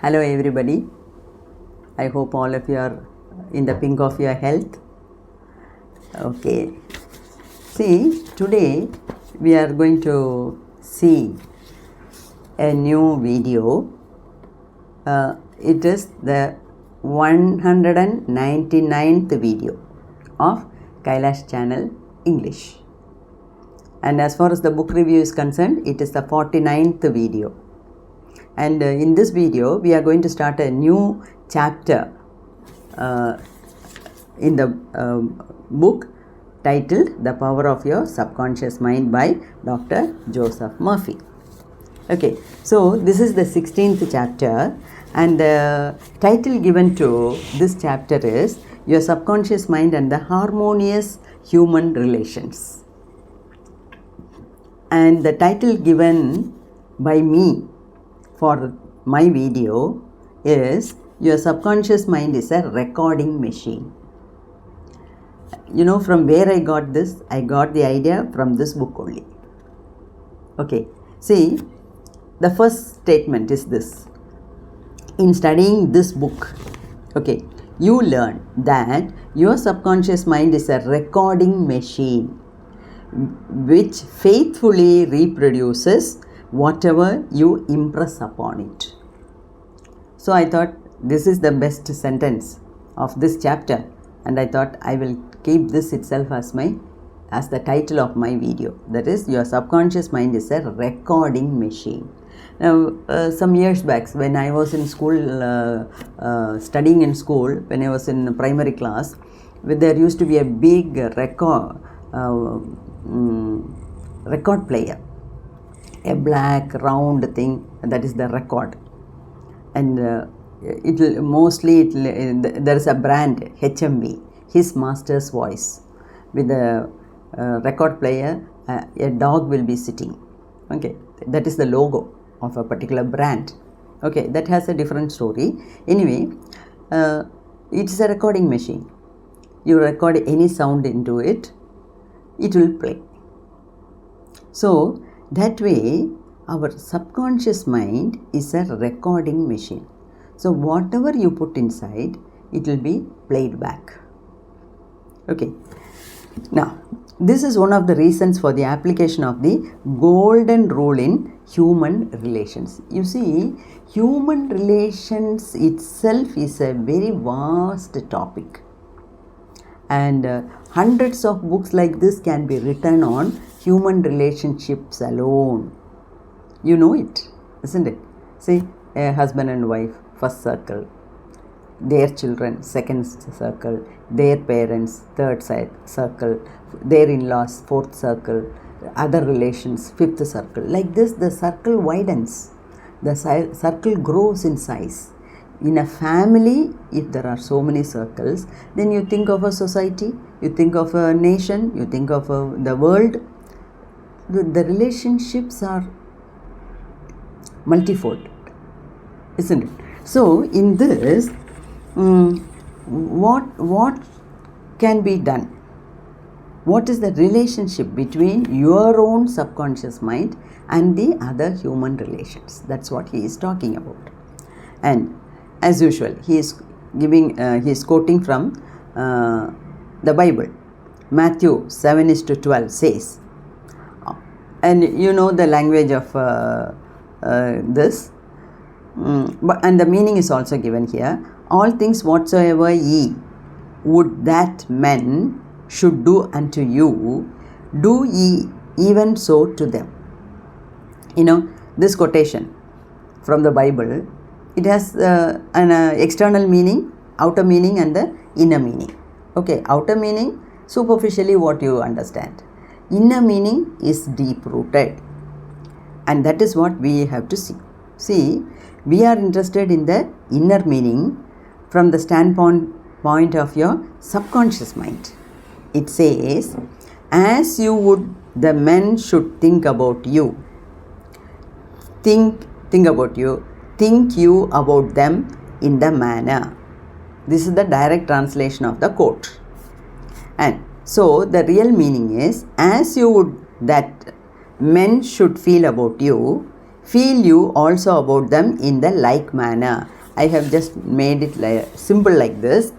Hello everybody. I hope all of you are in the pink of your health. Okay. See, today we are going to see a new video. It is the 199th video of Kailash channel English. And as far as the book review is concerned, it is the 49th video. And in this video, we are going to start a new chapter in the book titled The Power of Your Subconscious Mind by Dr. Joseph Murphy. Okay, so this is the 16th chapter, and the title given to this chapter is Your Subconscious Mind and the Harmonious Human Relations. And the title given by me for my video is Your Subconscious Mind is a Recording Machine. You know from where I got this? I got the idea from this book only. Okay, see, the first statement is this. In studying this book, okay, you learn that your subconscious mind is a recording machine which faithfully reproduces whatever you impress upon it. So I thought this is the best sentence of this chapter, and I thought I will keep this itself as the title of my video. That is, your subconscious mind is a recording machine. Now, some years back, when I was in school, studying in school, when I was in primary class, there used to be a big record player. A black round thing, that is the record, and there is a brand HMV, his master's voice. With the record player, a dog will be sitting. Okay, that is the logo of a particular brand. Okay, that has a different story. Anyway, it is a recording machine. You record any sound into it, it will play. So that way, our subconscious mind is a recording machine. So whatever you put inside, it will be played back. Okay. Now, this is one of the reasons for the application of the golden rule in human relations. You see, human relations itself is a very vast topic. And hundreds of books like this can be written on human relationships alone. You know it, isn't it? See, a husband and wife, first circle, their children, second circle, their parents, third circle, their in-laws, fourth circle, other relations, fifth circle. Like this, the circle widens, the circle grows in size. In a family, if there are so many circles, then you think of a society, you think of a nation, you think of the world. The relationships are multifold, isn't it? So in this, what can be done? What is the relationship between your own subconscious mind and the other human relations? That's what he is talking about. And as usual, he is quoting from the Bible. Matthew 7:12 says, and you know the language of this, and the meaning is also given here. All things whatsoever ye would that men should do unto you, do ye even so to them. You know, this quotation from the Bible, it has an external meaning, outer meaning, and the inner meaning. Okay, outer meaning, superficially what you understand. Inner meaning is deep-rooted, and that is what we have to see. See, we are interested in the inner meaning from the standpoint of your subconscious mind. It says, as you would the men should think about you, think about you, think you about them in the manner. This is the direct translation of the quote. And so the real meaning is, as you would that men should feel about you, feel you also about them in the like manner. I have just made it simple like this.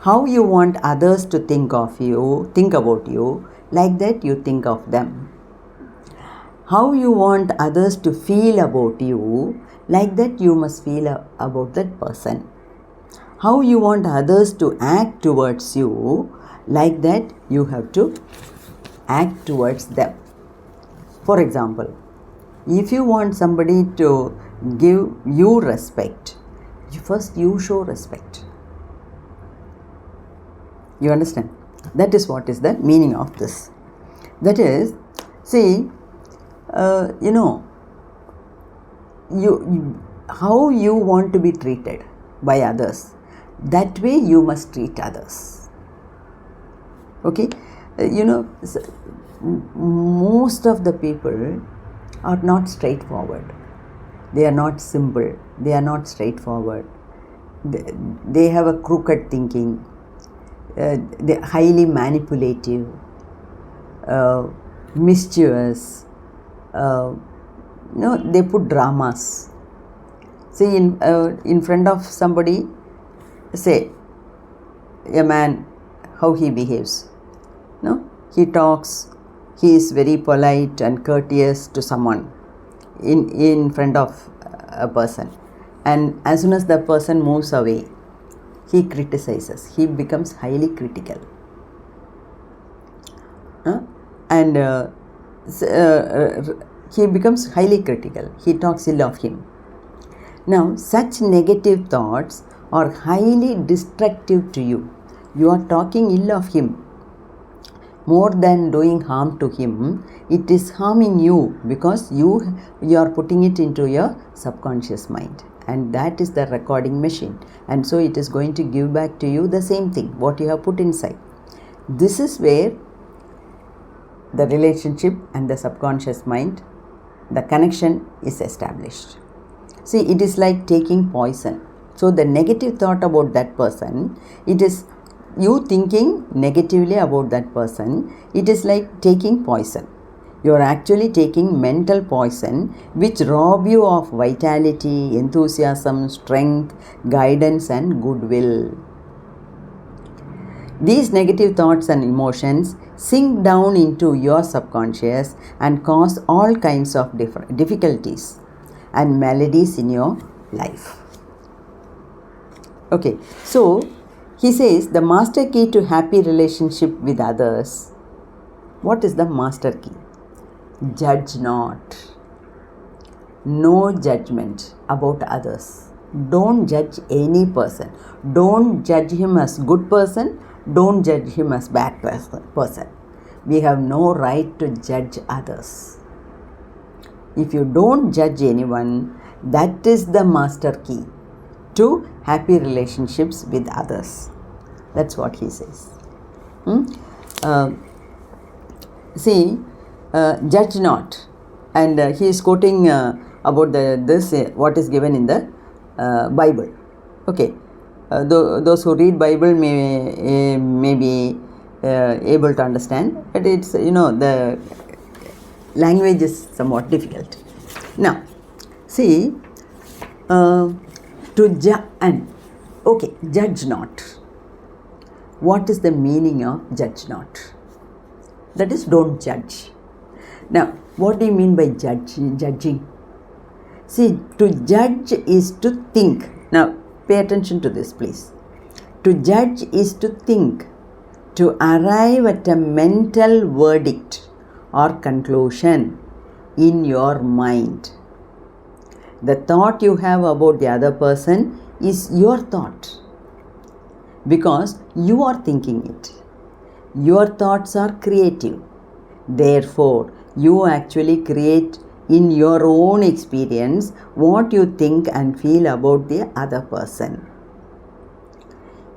How you want others to think of you, think about you, like that you think of them. How you want others to feel about you, like that you must feel about that person. How you want others to act towards you, like that you have to act towards them. For example, if you want somebody to give you respect, first you show respect. You understand? That is what is the meaning of this. That is, see, how you want to be treated by others, that way you must treat others. Okay? Most of the people are not straightforward. They are not simple. They are not straightforward. They have a crooked thinking. They're highly manipulative, mischievous. They put dramas. See, in front of somebody, say, a man, how he behaves. He talks, he is very polite and courteous to someone in front of a person. And as soon as the person moves away, he criticizes. He becomes highly critical. He becomes highly critical. He talks ill of him. Now, such negative thoughts are highly destructive to you. You are talking ill of him. More than doing harm to him, it is harming you because you are putting it into your subconscious mind. And that is the recording machine. And so it is going to give back to you the same thing, what you have put inside. This is where the relationship and the subconscious mind, the connection is established. See, it is like taking poison. So the negative thought about that person, it is you thinking negatively about that person, it is like taking poison. You are actually taking mental poison which rob you of vitality, enthusiasm, strength, guidance and goodwill. These negative thoughts and emotions sink down into your subconscious and cause all kinds of difficulties and maladies in your life. Okay, so he says the master key to happy relationship with others. What is the master key? Judge not. No judgment about others. Don't judge any person. Don't judge him as good person. Don't judge him as bad person. We have no right to judge others. If you don't judge anyone, that is the master key to happy relationships with others. That's what he says. Judge not. And he is quoting about this what is given in the Bible. Okay. Those who read Bible may be able to understand, but it's the language is somewhat difficult. Now, see, judge not. What is the meaning of judge not? That is, don't judge. Now, what do you mean by judging? See, to judge is to think. Now, pay attention to this, please. To judge is to think, to arrive at a mental verdict or conclusion in your mind. The thought you have about the other person is your thought because you are thinking it. Your thoughts are creative. Therefore, you actually create in your own experience what you think and feel about the other person.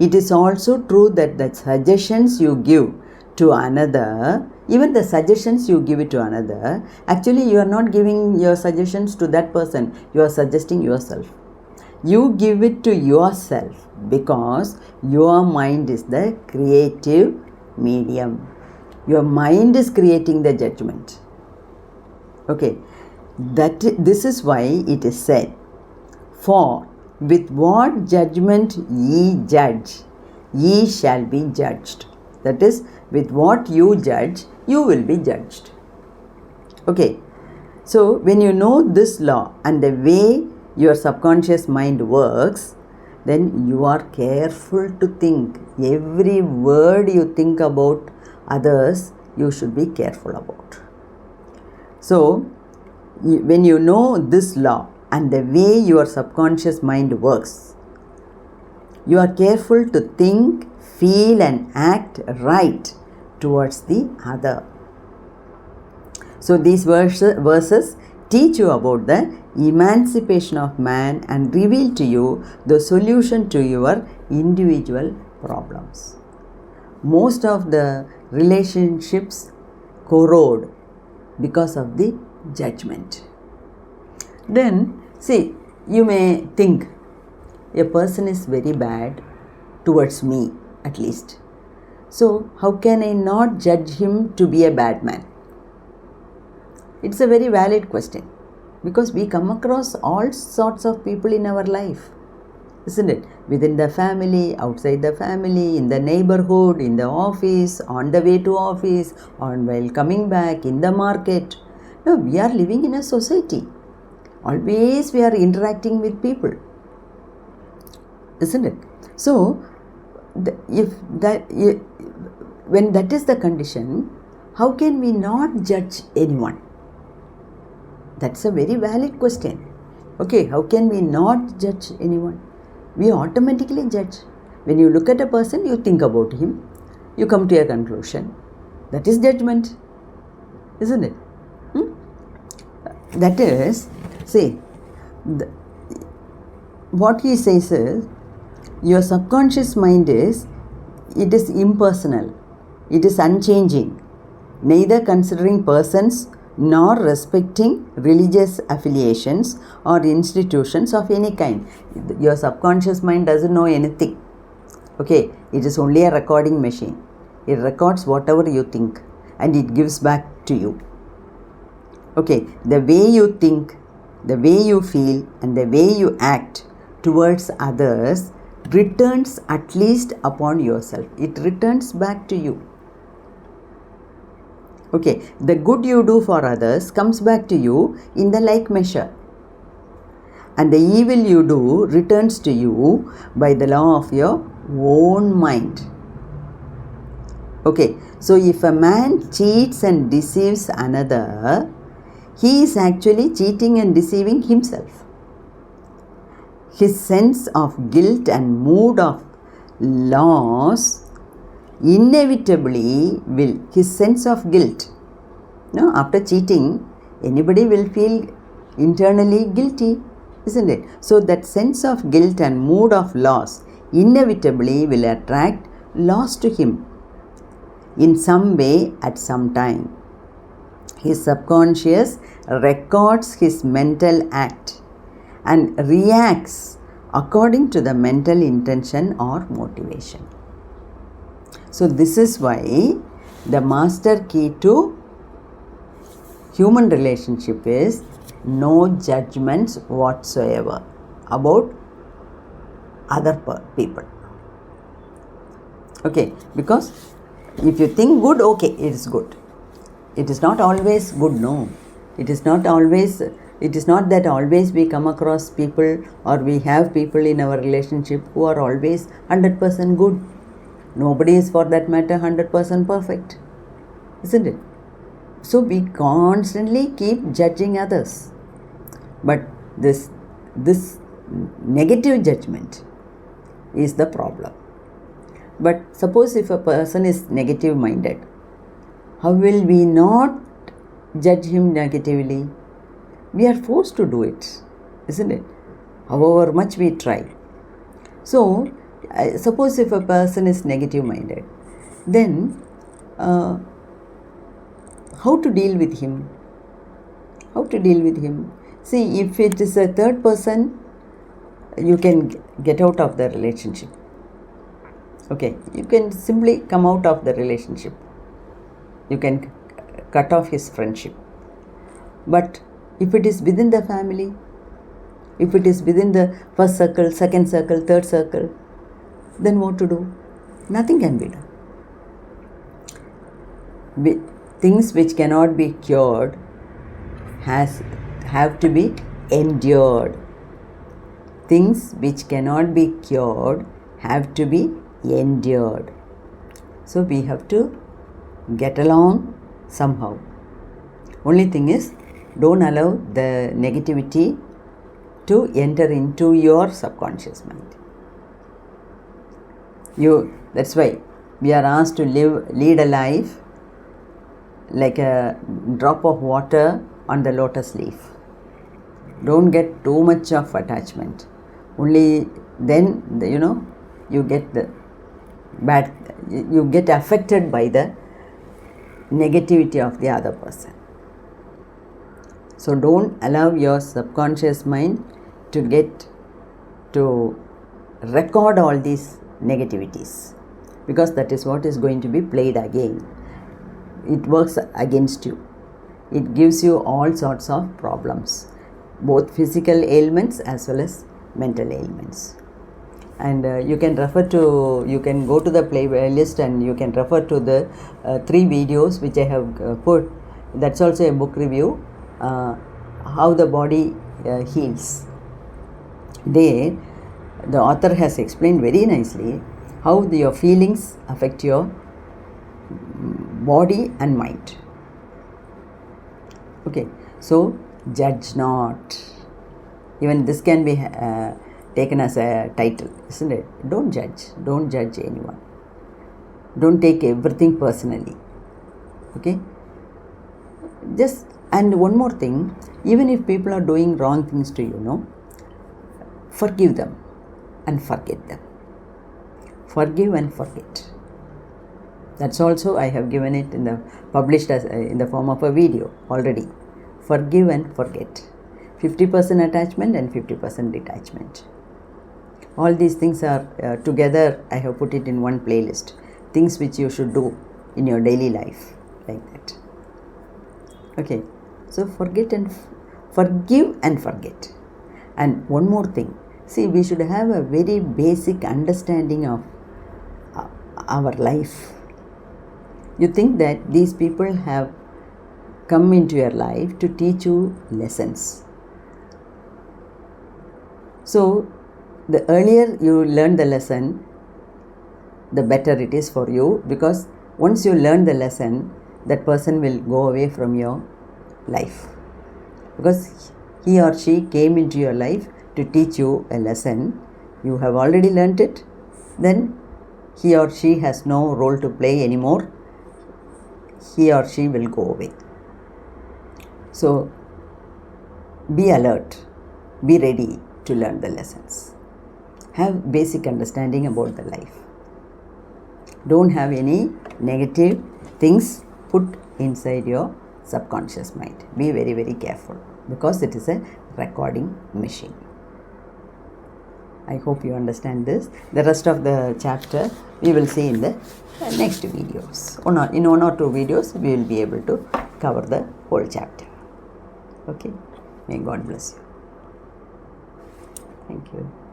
It is also true that the suggestions you give to another, even the suggestions you give it to another, actually you are not giving your suggestions to that person, you are suggesting yourself. You give it to yourself because your mind is the creative medium. Your mind is creating the judgment. Okay, this is why it is said, for with what judgment ye judge, ye shall be judged. That is, with what you judge, you will be judged. Okay, so when you know this law and the way your subconscious mind works, then you are careful to think. Every word you think about others, you should be careful about. So, when you know this law and the way your subconscious mind works, you are careful to think, feel and act right towards the other. So these verses teach you about the emancipation of man and reveal to you the solution to your individual problems. Most of the relationships corrode because of the judgment. Then, see, you may think a person is very bad towards me, at least. So, how can I not judge him to be a bad man? It's a very valid question, because we come across all sorts of people in our life, isn't it? Within the family, outside the family, in the neighborhood, in the office, on the way to office, on while coming back, in the market. No, we are living in a society. Always we are interacting with people, isn't it? So, when that is the condition, how can we not judge anyone? That's a very valid question. Okay, how can we not judge anyone? We automatically judge. When you look at a person, you think about him, you come to a conclusion. That is judgment, isn't it? That is, see, what he says is, your subconscious mind is impersonal, it is unchanging, neither considering persons nor respecting religious affiliations or institutions of any kind. Your subconscious mind doesn't know anything. Okay, it is only a recording machine. It records whatever you think and it gives back to you. Okay, the way you think, the way you feel and the way you act towards others returns at least upon yourself. It returns back to you. Okay, the good you do for others comes back to you in the like measure. And the evil you do returns to you by the law of your own mind. Okay, so if a man cheats and deceives another, he is actually cheating and deceiving himself. His sense of guilt and mood of loss inevitably will, his sense of guilt. No, after cheating, anybody will feel internally guilty, isn't it? So that sense of guilt and mood of loss inevitably will attract loss to him in some way at some time. His subconscious records his mental act and reacts according to the mental intention or motivation. So this is why the master key to human relationship is no judgments whatsoever about other people. Okay, because if you think good, okay, it is good. It is not always good, no. It is not that always we come across people or we have people in our relationship who are always 100% good. Nobody is, for that matter, 100% perfect, isn't it? So we constantly keep judging others. But this negative judgment is the problem. But suppose if a person is negative minded, how will we not judge him negatively? We are forced to do it, isn't it? However much we try. So, suppose if a person is negative minded, then how to deal with him? How to deal with him? See, if it is a third person, you can get out of the relationship. Okay, you can simply come out of the relationship. You can cut off his friendship. But if it is within the family, If it is within the first circle, second circle, third circle, then what to do? Nothing can be done. Things which cannot be cured have to be endured. Things which cannot be cured have to be endured. So we have to get along somehow. Only thing is, don't allow the negativity to enter into your subconscious mind. That's why we are asked to lead a life like a drop of water on the lotus leaf. Don't get too much of attachment. Only then you get the bad. You get affected by the negativity of the other person. So don't allow your subconscious mind to record all these negativities, because that is what is going to be played again. It works against you. It gives you all sorts of problems, both physical ailments as well as mental ailments. And you can go to the playlist and you can refer to the 3 videos which I have put. That's also a book review, how the body heals. There, the author has explained very nicely how your feelings affect your body and mind. Okay, so judge not. Even this can be taken as a title, isn't it? Don't judge anyone. Don't take everything personally. Okay, and one more thing, even if people are doing wrong things to you, forgive them and forget them. Forgive and forget. That's also I have given it published as in the form of a video already. Forgive and forget. 50% attachment and 50% detachment. All these things are together. I have put it in one playlist. Things which you should do in your daily life, like that. Okay, so forgive and forget. And one more thing. See, we should have a very basic understanding of our life. You think that these people have come into your life to teach you lessons. So, the earlier you learn the lesson, the better it is for you, because once you learn the lesson, that person will go away from your life, because he or she came into your life to teach you a lesson. You have already learnt it, then he or she has no role to play anymore. He or she will go away. So be alert, be ready to learn the lessons. Have basic understanding about the life. Don't have any negative things put inside your subconscious mind. Be very, very careful, because it is a recording machine. I hope you understand this. The rest of the chapter we will see in the next videos. In 1 or 2 videos we will be able to cover the whole chapter. Okay. May God bless you. Thank you.